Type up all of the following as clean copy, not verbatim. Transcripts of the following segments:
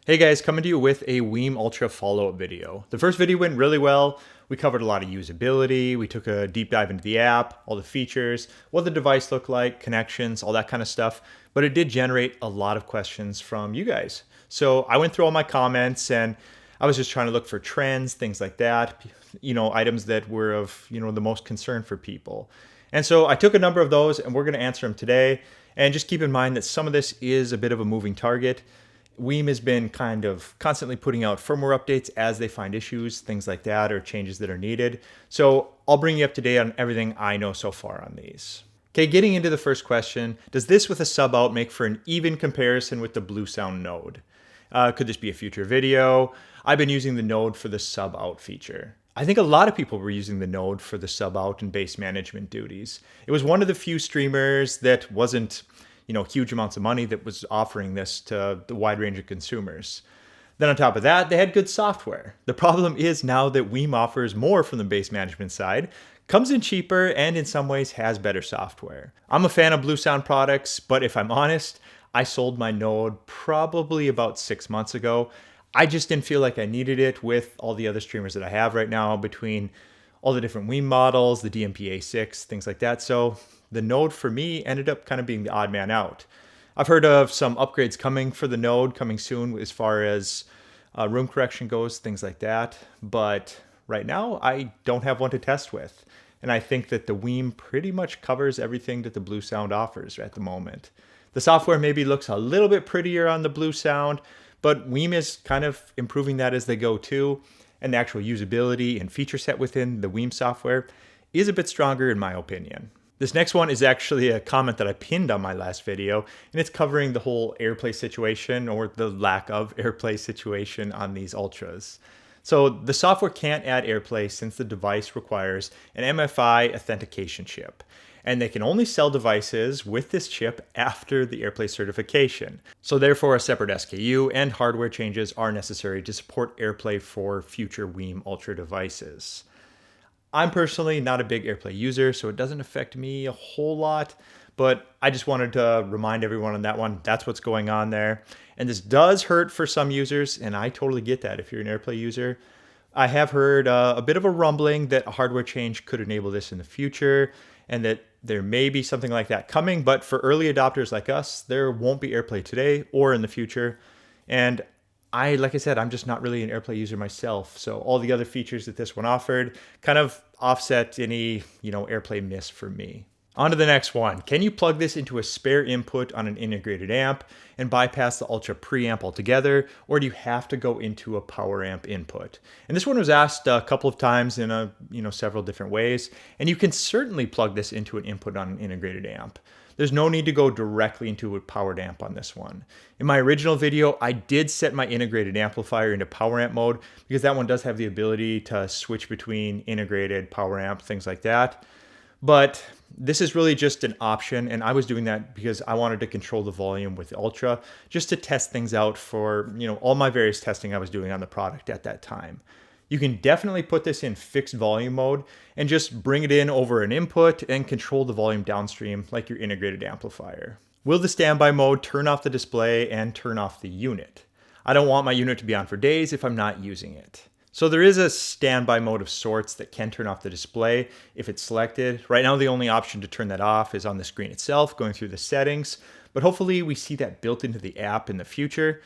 Hey guys, coming to you with a WiiM Ultra follow-up video. The first video went really well. We covered a lot of usability, we took a deep dive into the app, all the features, what the device looked like, connections, all that kind of stuff. But it did generate a lot of questions from you guys. So I went through all my comments and I was just trying to look for trends, things like that, items that were of, the most concern for people. And so I took a number of those and we're going to answer them today. And just keep in mind that some of this is a bit of a moving target. WiiM has been kind of constantly putting out firmware updates as they find issues, things like that, or changes that are needed. So I'll bring you up to date on everything I know so far on these. Okay, getting into the first question, does this with a sub out make for an even comparison with the Bluesound Node? Could this be a future video? I've been using the Node for the sub out feature. I think a lot of people were using the Node for the sub out and bass management duties. It was one of the few streamers that wasn't huge amounts of money that was offering this to the wide range of consumers. Then on top of that, they had good software. The problem is now that WiiM offers more from the bass management side, comes in cheaper and in some ways has better software. I'm a fan of Bluesound products, but if I'm honest, I sold my Node probably about 6 months ago. I just didn't feel like I needed it with all the other streamers that I have right now, between all the different WiiM models, the DMP-A6, things like that. So the Node for me ended up kind of being the odd man out. I've heard of some upgrades coming for the Node coming soon as far as room correction goes, things like that. But right now I don't have one to test with. And I think that the WiiM pretty much covers everything that the Bluesound offers at the moment. The software maybe looks a little bit prettier on the Bluesound, but WiiM is kind of improving that as they go too. And the actual usability and feature set within the WiiM software is a bit stronger in my opinion. This next one is actually a comment that I pinned on my last video, and it's covering the whole AirPlay situation, or the lack of AirPlay situation on these Ultras. So the software can't add AirPlay since the device requires an MFI authentication chip. And they can only sell devices with this chip after the AirPlay certification. So therefore a separate SKU and hardware changes are necessary to support AirPlay for future WiiM Ultra devices. I'm personally not a big AirPlay user, so it doesn't affect me a whole lot, but I just wanted to remind everyone on that one, that's what's going on there. And this does hurt for some users, and I totally get that if you're an AirPlay user. I have heard a bit of a rumbling that a hardware change could enable this in the future, and that there may be something like that coming, but for early adopters like us, there won't be AirPlay today or in the future. And like I said, I'm just not really an AirPlay user myself. So all the other features that this one offered kind of offset any, AirPlay miss for me. On to the next one. Can you plug this into a spare input on an integrated amp and bypass the Ultra preamp altogether, or do you have to go into a power amp input? And this one was asked a couple of times in several different ways, and you can certainly plug this into an input on an integrated amp. There's no need to go directly into a powered amp on this one. In my original video, I did set my integrated amplifier into power amp mode because that one does have the ability to switch between integrated, power amp, things like that. But this is really just an option, and I was doing that because I wanted to control the volume with the Ultra just to test things out for, all my various testing I was doing on the product at that time. You can definitely put this in fixed volume mode and just bring it in over an input and control the volume downstream like your integrated amplifier. Will the standby mode turn off the display and turn off the unit? I don't want my unit to be on for days if I'm not using it. So there is a standby mode of sorts that can turn off the display if it's selected. Right now the only option to turn that off is on the screen itself, going through the settings, but hopefully we see that built into the app in the future.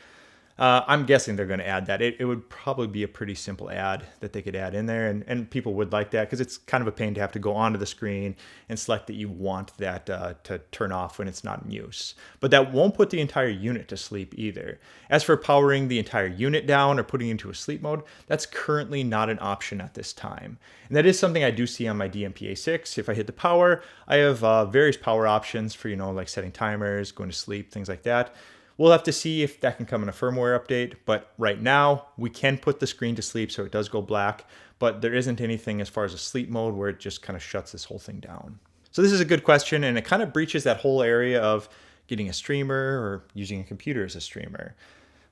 I'm guessing they're going to add that. It would probably be a pretty simple add that they could add in there, and people would like that because it's kind of a pain to have to go onto the screen and select that you want that to turn off when it's not in use. But that won't put the entire unit to sleep either. As for powering the entire unit down or putting it into a sleep mode, that's currently not an option at this time. And that is something I do see on my DMP-A6. If I hit the power, I have various power options for, like setting timers, going to sleep, things like that. We'll have to see if that can come in a firmware update, but right now we can put the screen to sleep so it does go black, but there isn't anything as far as a sleep mode where it just kind of shuts this whole thing down. So this is a good question, and it kind of breaches that whole area of getting a streamer or using a computer as a streamer.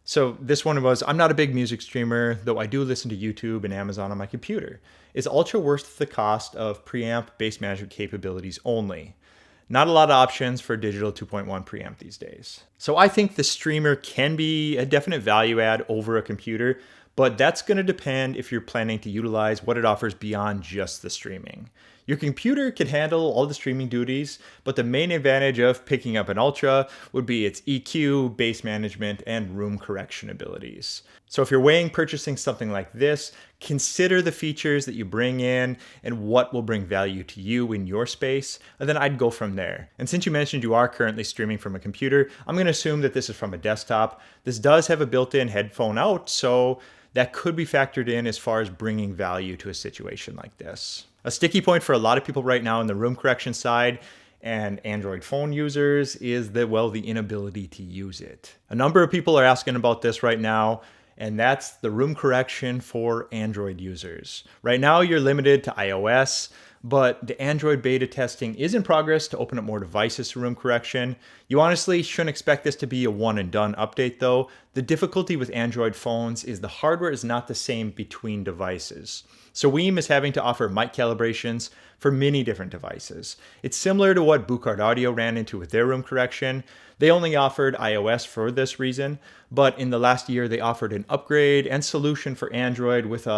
So this one was, I'm not a big music streamer, though I do listen to YouTube and Amazon on my computer. Is Ultra worth the cost of preamp bass management capabilities only? Not a lot of options for digital 2.1 preamp these days. So I think the streamer can be a definite value add over a computer, but that's going to depend if you're planning to utilize what it offers beyond just the streaming. Your computer can handle all the streaming duties, but the main advantage of picking up an Ultra would be its EQ, bass management, and room correction abilities. So if you're weighing purchasing something like this, consider the features that you bring in and what will bring value to you in your space, and then I'd go from there. And since you mentioned you are currently streaming from a computer, I'm going to assume that this is from a desktop. This does have a built-in headphone out, so that could be factored in as far as bringing value to a situation like this. A sticky point for a lot of people right now in the room correction side and Android phone users is the inability to use it. A number of people are asking about this right now, and that's the room correction for Android users. Right now, you're limited to iOS, but the Android beta testing is in progress to open up more devices to room correction. You honestly shouldn't expect this to be a one and done update though. The difficulty with Android phones is the hardware is not the same between devices. So WiiM is having to offer mic calibrations for many different devices. It's similar to what Buchard Audio ran into with their room correction. They only offered iOS for this reason, but in the last year they offered an upgrade and solution for Android with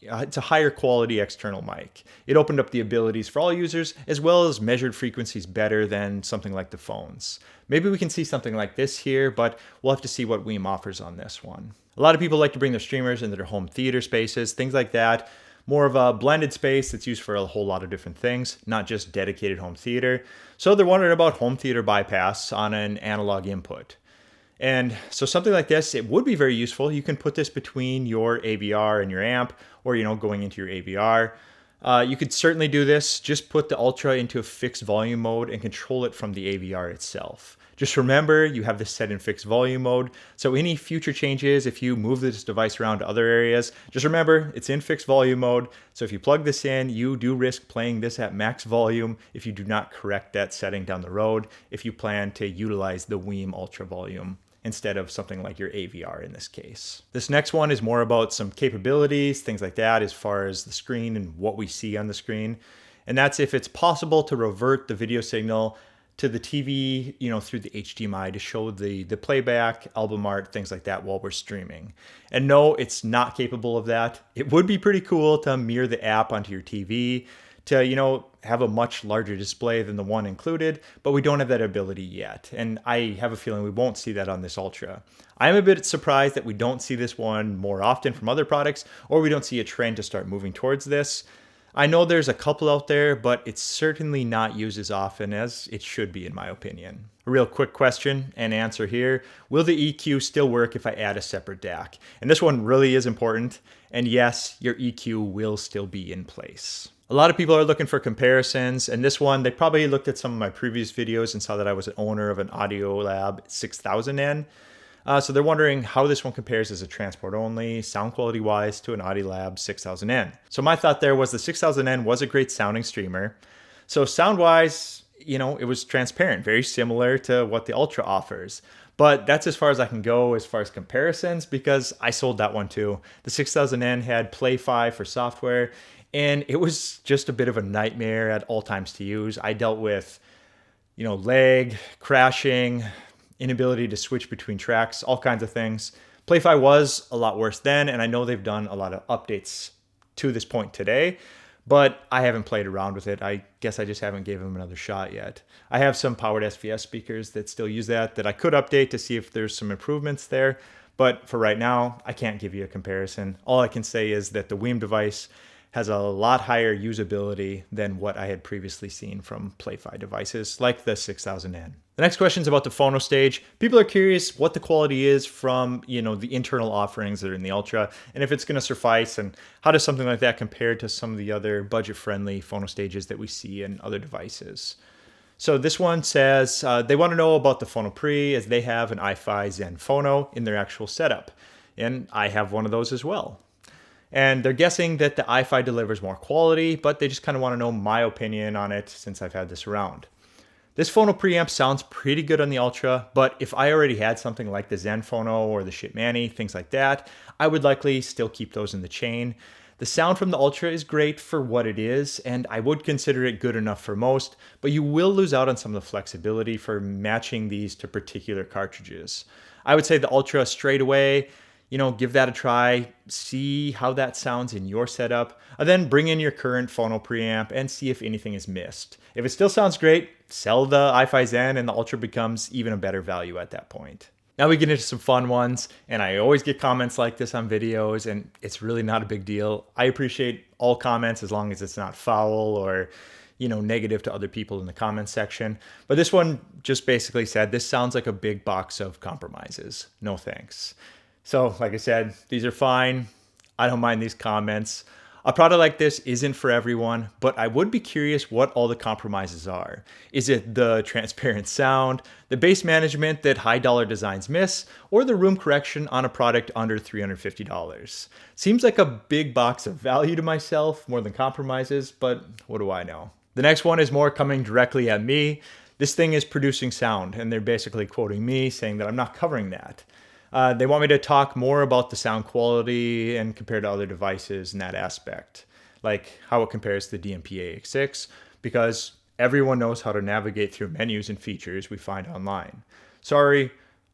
it's a higher quality external mic. It opened up the abilities for all users as well as measured frequencies better than something like the phones. Maybe we can see something like this here, but we'll have to see what WiiM offers on this one. A lot of people like to bring their streamers into their home theater spaces, things like that. More of a blended space that's used for a whole lot of different things, not just dedicated home theater. So they're wondering about home theater bypass on an analog input. And so something like this, it would be very useful. You can put this between your AVR and your amp, or going into your AVR. You could certainly do this. Just put the Ultra into a fixed volume mode and control it from the AVR itself. Just remember, you have this set in fixed volume mode. So any future changes, if you move this device around to other areas, just remember it's in fixed volume mode. So if you plug this in, you do risk playing this at max volume if you do not correct that setting down the road, if you plan to utilize the WiiM Ultra volume instead of something like your AVR in this case. This next one is more about some capabilities, things like that, as far as the screen and what we see on the screen. And that's if it's possible to revert the video signal to the TV, through the HDMI to show the playback, album art, things like that while we're streaming. And no, it's not capable of that. It would be pretty cool to mirror the app onto your TV to, have a much larger display than the one included, but we don't have that ability yet. And I have a feeling we won't see that on this Ultra. I'm a bit surprised that we don't see this one more often from other products, or we don't see a trend to start moving towards this. I know there's a couple out there, but it's certainly not used as often as it should be, in my opinion. A real quick question and answer here. Will the EQ still work if I add a separate DAC? And this one really is important. And yes, your EQ will still be in place. A lot of people are looking for comparisons, and this one, they probably looked at some of my previous videos and saw that I was an owner of an Audiolab 6000N. So they're wondering how this one compares as a transport only, sound quality wise, to an Audiolab 6000N. So my thought there was the 6000N was a great sounding streamer. So sound wise, it was transparent, very similar to what the Ultra offers. But that's as far as I can go as far as comparisons, because I sold that one too. The 6000N had Play-Fi for software, and it was just a bit of a nightmare at all times to use. I dealt with, lag, crashing, inability to switch between tracks, all kinds of things. Play-Fi was a lot worse then, and I know they've done a lot of updates to this point today, but I haven't played around with it. I guess I just haven't given them another shot yet. I have some powered SVS speakers that still use that I could update to see if there's some improvements there, but for right now, I can't give you a comparison. All I can say is that the WiiM device has a lot higher usability than what I had previously seen from Play-Fi devices like the 6000N. The next question is about the Phono stage. People are curious what the quality is from, the internal offerings that are in the Ultra, and if it's going to suffice, and how does something like that compare to some of the other budget-friendly Phono stages that we see in other devices. So this one says they want to know about the Phono Pre, as they have an iFi Zen Phono in their actual setup, and I have one of those as well. And they're guessing that the iFi delivers more quality, but they just kind of want to know my opinion on it since I've had this around. This Phono preamp sounds pretty good on the Ultra, but if I already had something like the Zen Phono or the Shipmani, things like that, I would likely still keep those in the chain. The sound from the Ultra is great for what it is, and I would consider it good enough for most, but you will lose out on some of the flexibility for matching these to particular cartridges. I would say the Ultra straight away, give that a try, see how that sounds in your setup, and then bring in your current Phono preamp and see if anything is missed. If it still sounds great, sell the iFi Zen and the Ultra becomes even a better value at that point. Now we get into some fun ones, and I always get comments like this on videos, and it's really not a big deal. I appreciate all comments as long as it's not foul or negative to other people in the comments section. But this one just basically said, this sounds like a big box of compromises. No thanks. So like I said, these are fine. I don't mind these comments. A product like this isn't for everyone, but I would be curious what all the compromises are. Is it the transparent sound, the bass management that high dollar designs miss, or the room correction on a product under $350? Seems like a big box of value to myself more than compromises, but what do I know? The next one is more coming directly at me. This thing is producing sound, and they're basically quoting me saying that I'm not covering that. They want me to talk more about the sound quality and compare to other devices in that aspect, like how it compares to the DMP AX6, because everyone knows how to navigate through menus and features we find online. Sorry,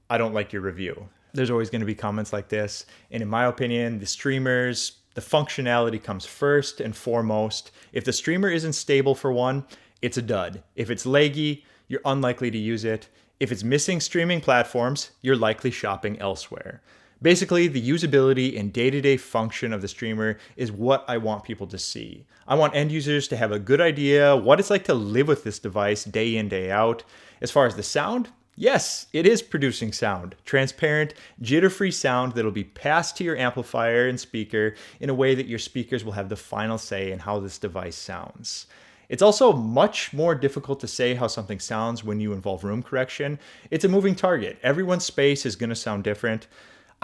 I don't like your review. There's always going to be comments like this, and in my opinion, the streamers, the functionality comes first and foremost. If the streamer isn't stable for one, it's a dud. If it's laggy, you're unlikely to use it. If it's missing streaming platforms, you're likely shopping elsewhere. Basically, the usability and day-to-day function of the streamer is what I want people to see. I want end users to have a good idea what it's like to live with this device day in, day out. As far as the sound, yes, it is producing sound. Transparent, jitter-free sound that'll be passed to your amplifier and speaker in a way that your speakers will have the final say in how this device sounds. It's also much more difficult to say how something sounds when you involve room correction. It's a moving target. Everyone's space is going to sound different.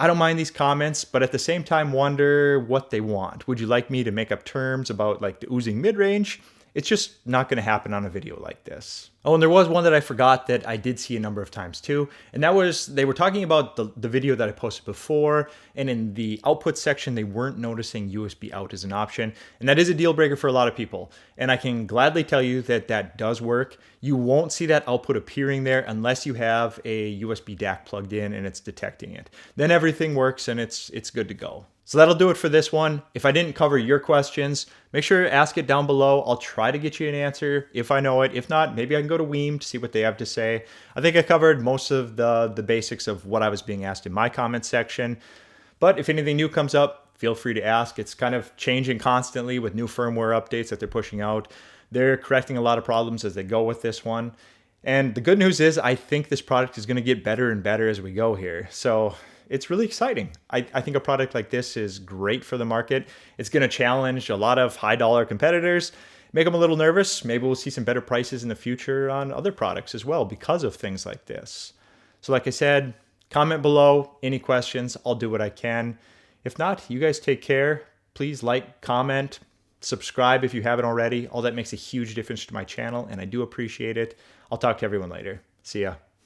I don't mind these comments, but at the same time wonder what they want. Would you like me to make up terms about like the oozing mid-range? It's just not going to happen on a video like this. Oh, and there was one that I forgot that I did see a number of times too, and that was they were talking about the video that I posted before, and in the output section they weren't noticing USB out as an option, and that is a deal breaker for a lot of people. And I can gladly tell you that that does work. You won't see that output appearing there unless you have a USB DAC plugged in and it's detecting it. Then everything works and it's good to go. So that'll do it for this one. If I didn't cover your questions, make sure to ask it down below. I'll try to get you an answer if I know it. If not, maybe I can go to WiiM to see what they have to say. I think I covered most of the basics of what I was being asked in my comment section. But if anything new comes up, feel free to ask. It's kind of changing constantly with new firmware updates that they're pushing out. They're correcting a lot of problems as they go with this one. And the good news is I think this product is going to get better and better as we go here. So it's really exciting. I think a product like this is great for the market. It's going to challenge a lot of high dollar competitors, make them a little nervous. Maybe we'll see some better prices in the future on other products as well because of things like this. So like I said, comment below any questions. I'll do what I can. If not, you guys take care. Please like, comment, subscribe if you haven't already. All that makes a huge difference to my channel and I do appreciate it. I'll talk to everyone later. See ya.